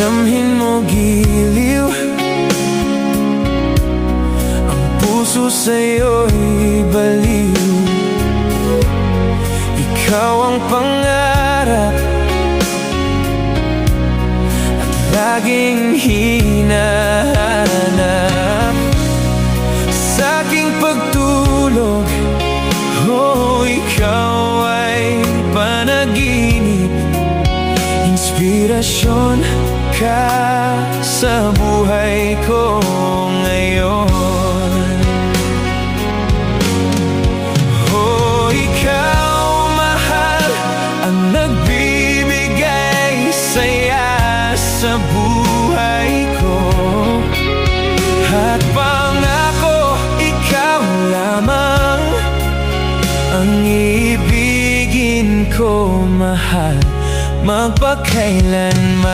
Damhin mo giliw, ang puso sa'yo'y baliw. Ikaw ang pangarap at laging hinahanap. Sa aking pagtulog, oh, ikaw ay panaginip. Inspirasyon ka sa buhay ko ngayon. Oh, ikaw, mahal, ang nagbibigay saya sa buhay ko. At pangako, ikaw lamang ang ibigin ko, mahal, magpakailanman.